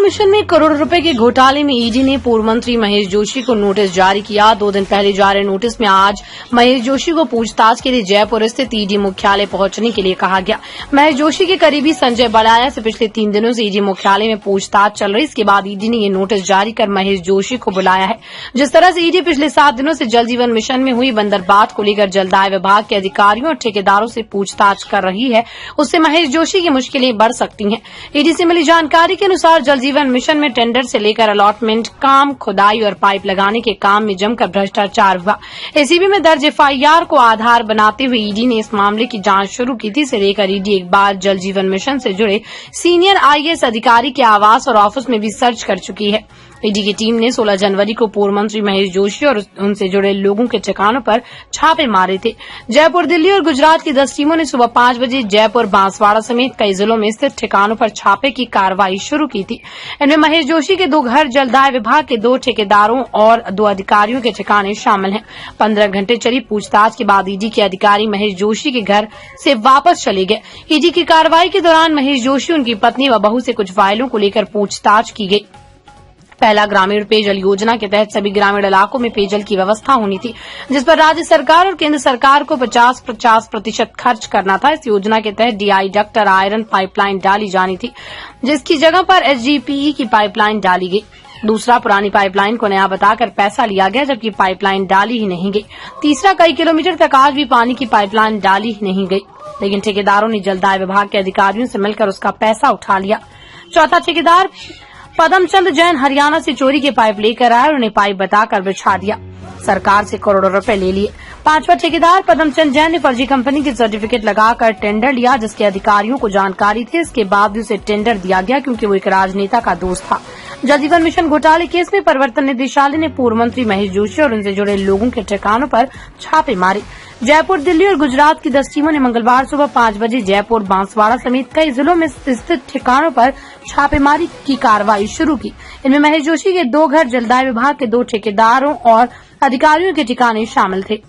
Mission में करोड़ों रुपए के घोटाले में ईडी ने पूर्व मंत्री महेश जोशी को नोटिस जारी किया। 2 दिन पहले जारी नोटिस में आज महेश जोशी को पूछताछ के लिए जयपुर स्थित ईडी मुख्यालय पहुंचने के लिए कहा गया। महेश जोशी के करीबी संजय बड़ाया से पिछले 3 दिनों से ईडी मुख्यालय में पूछताछ चल रही। इसके बाद ईडी ने ये नोटिस जारी कर महेश जोशी को बुलाया है। जिस तरह से ईडी पिछले 7 दिनों से जल जीवन मिशन में हुई बंदरबांट को लेकर जलदाय विभाग के अधिकारियों और ठेकेदारों से पूछताछ कर रही है, उससे महेश जोशी की मुश्किलें बढ़ सकती हैं। ईडी से मिली जानकारी के अनुसार जल जीवन मिशन में टेंडर से लेकर अलॉटमेंट काम, खुदाई और पाइप लगाने के काम में जमकर भ्रष्टाचार हुआ। एसीबी में दर्ज एफआईआर को आधार बनाते हुए ईडी ने इस मामले की जांच शुरू की थी। इसे लेकर ईडी एक बार जल जीवन मिशन से जुड़े सीनियर आईएएस अधिकारी के आवास और ऑफिस में भी सर्च कर चुकी है। ईडी की टीम ने 16 जनवरी को पूर्व मंत्री महेश जोशी और उनसे जुड़े लोगों के ठिकानों पर छापे मारे थे। जयपुर, दिल्ली और गुजरात की 10 टीमों ने सुबह 5 बजे जयपुर, बांसवाड़ा समेत कई जिलों में स्थित ठिकानों पर छापे की कार्रवाई शुरू की थी। इनमें महेश जोशी के 2 घर, जलदाय विभाग के 2 ठेकेदारों और 2 अधिकारियों के ठिकाने शामिल हैं। 15 घंटे चली पूछताछ के बाद ईडी के अधिकारी महेश जोशी के घर से वापस चले गए। ईडी की कार्रवाई के दौरान महेश जोशी, उनकी पत्नी व बहू से कुछ फाइलों को लेकर पूछताछ की गई। पहला ग्रामीण पेयजल योजना के तहत सभी ग्रामीण इलाकों में पेयजल की व्यवस्था होनी थी, जिस पर राज्य सरकार और केंद्र सरकार को 50% खर्च करना था। इस योजना के तहत डीआई डक्ट और आयरन पाइपलाइन डाली जानी थी, जिसकी जगह पर एचडीपीई की पाइपलाइन डाली गई। दूसरा, पुरानी पाइपलाइन को नया बताकर पैसा लिया गया, जबकि पाइपलाइन डाली ही नहीं गई। तीसरा, कई किलोमीटर तक आज भी पानी की पाइपलाइन डाली ही नहीं गई, लेकिन ठेकेदारों ने जलदाय विभाग के अधिकारियों से मिलकर उसका पैसा उठा लिया। चौथा, ठेकेदार पदमचंद जैन हरियाणा से चोरी के पाइप लेकर आए और उन्हें पाइप बताकर बिछा दिया, सरकार से करोड़ों रुपए ले लिए। 5वां, ठेकेदार पदमचंद जैन ने फर्जी कंपनी के सर्टिफिकेट लगाकर टेंडर लिया, जिसके अधिकारियों को जानकारी थी। इसके बाद भी उसे टेंडर दिया गया क्योंकि वो एक राजनेता का दोस्त था। जल जीवन मिशन घोटाले केस में प्रवर्तन निदेशालय ने पूर्व मंत्री महेश जोशी और उनसे जुड़े लोगों के ठिकानों पर छापे मारे। जयपुर, दिल्ली और गुजरात की 10 टीमों ने मंगलवार सुबह 5 बजे जयपुर, बांसवाड़ा समेत कई जिलों में स्थित ठिकानों पर छापेमारी की कार्रवाई शुरू की। इनमें महेश जोशी के 2 घर, जलदाय विभाग के 2 ठेकेदारों और अधिकारियों के ठिकाने शामिल थे।